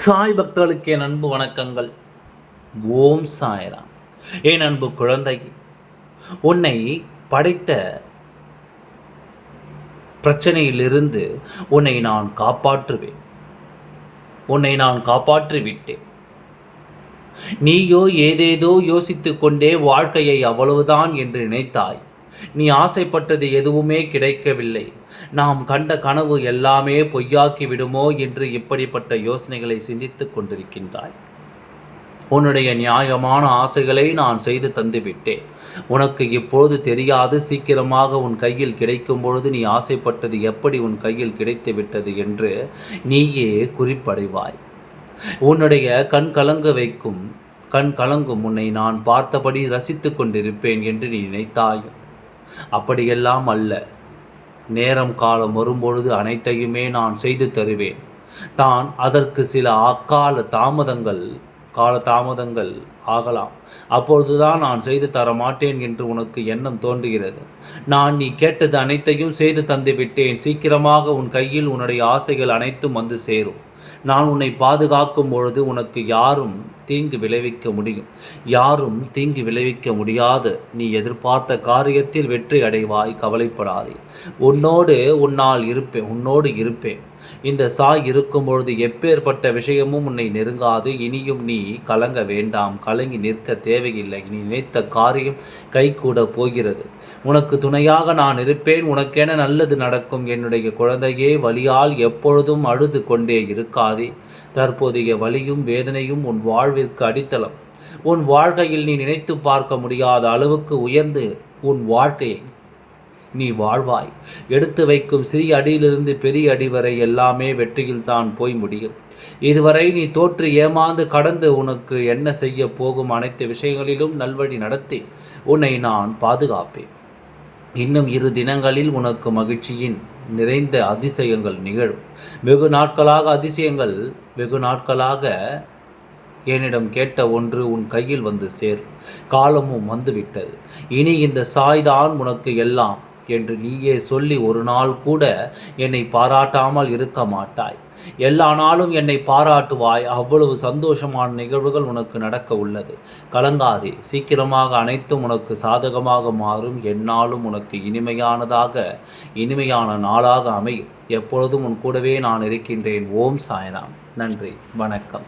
சாய் பக்தர்களுக்கு என் அன்பு வணக்கங்கள். ஓம் சாய்ராம். என் அன்பு குழந்தை, உன்னை படைத்த பிரச்சனையிலிருந்து உன்னை நான் காப்பாற்றுவேன். உன்னை நான் காப்பாற்றி விட்டேன். நீயோ ஏதேதோ யோசித்துக் கொண்டே வாழ்க்கையை அவ்வளவுதான் என்று நினைத்தாய். நீ ஆசைப்பட்டது எதுவுமே கிடைக்கவில்லை. நாம் கண்ட கனவு எல்லாமே பொய்யாக்கி விடுமோ என்று இப்படிப்பட்ட யோசனைகளை சிந்தித்துக் கொண்டிருக்கின்றாய். உன்னுடைய நியாயமான ஆசைகளை நான் செய்து தந்துவிட்டேன். உனக்கு இப்பொழுது தெரியாது, சீக்கிரமாக உன் கையில் கிடைக்கும் பொழுது நீ ஆசைப்பட்டது எப்படி உன் கையில் கிடைத்து விட்டது என்று நீயே குறிப்படைவாய். உன்னுடைய கண் கலங்கும் உன்னை நான் பார்த்தபடி ரசித்து கொண்டிருப்பேன் என்று நீ நினைத்தாய். அப்படியெல்லாம் அல்ல. நேரம் காலம் வரும்பொழுது அனைத்தையுமே நான் செய்து தருவேன். அதற்கு சில கால தாமதங்கள் ஆகலாம். அப்பொழுதுதான் நான் செய்து தர மாட்டேன் என்று உனக்கு எண்ணம் தோன்றுகிறது. நீ கேட்டது அனைத்தையும் செய்து தந்து விட்டேன். சீக்கிரமாக உன் கையில் உன்னுடைய ஆசைகள் அனைத்தும் வந்து சேரும். நான் உன்னை பாதுகாக்கும் பொழுது உனக்கு யாரும் தீங்கு விளைவிக்க முடியாது. நீ எதிர்பார்த்த காரியத்தில் வெற்றி அடைவாய். கவலைப்படாதே. உன்னோடு இருப்பேன். இந்த சாய் இருக்கும் பொழுது எப்பேற்பட்ட விஷயமும் உன்னை நெருங்காது. இனியும் நீ கலங்க வேண்டாம். கலங்கி நிற்க தேவையில்லை. நீ நினைத்த காரியம் கைகூட போகிறது. உனக்கு துணையாக நான் இருப்பேன். உனக்கென நல்லது நடக்கும். என்னுடைய குழந்தையே, வலியால் எப்பொழுதும் அழுது கொண்டே இருக்காதே. தற்போதைய வலியும் வேதனையும் உன் வாழ்விற்கு அடித்தளம். உன் வாழ்க்கையில் நீ நினைத்து பார்க்க முடியாத அளவுக்கு உயர்ந்து உன் வாழ்க்கையை நீ வாழ்வாய். எடுத்து வைக்கும் சிறிய அடியிலிருந்து பெரிய அடி வரை எல்லாமே வெற்றியில் தான் போய் முடியும். இதுவரை நீ தோற்று ஏமாந்து கடந்து உனக்கு என்ன செய்ய போகும் அனைத்து விஷயங்களிலும் நல்வழி நடத்தி உன்னை நான் பாதுகாப்பேன். இன்னும் 2 தினங்களில் உனக்கு மகிழ்ச்சியின் நிறைந்த அதிசயங்கள் நிகழும். வெகு நாட்களாக என்னிடம் கேட்ட ஒன்று உன் கையில் வந்து சேரும். காலமும் வந்துவிட்டது. இனி இந்த சாய்தான் உனக்கு எல்லாம் என்று நீயே சொல்லி ஒரு நாள் கூட என்னை பாராட்டாமல் இருக்க மாட்டாய். எல்லா நாளும் என்னை பாராட்டுவாய். அவ்வளவு சந்தோஷமான நிகழ்வுகள் உனக்கு நடக்க உள்ளது. கலங்காதே. சீக்கிரமாக அனைத்தும் உனக்கு சாதகமாக மாறும். எந்நாளும் உனக்கு இனிமையான நாளாக அமையும். எப்பொழுதும் உன் கூடவே நான் இருக்கின்றேன். ஓம் சாய்ராம். நன்றி, வணக்கம்.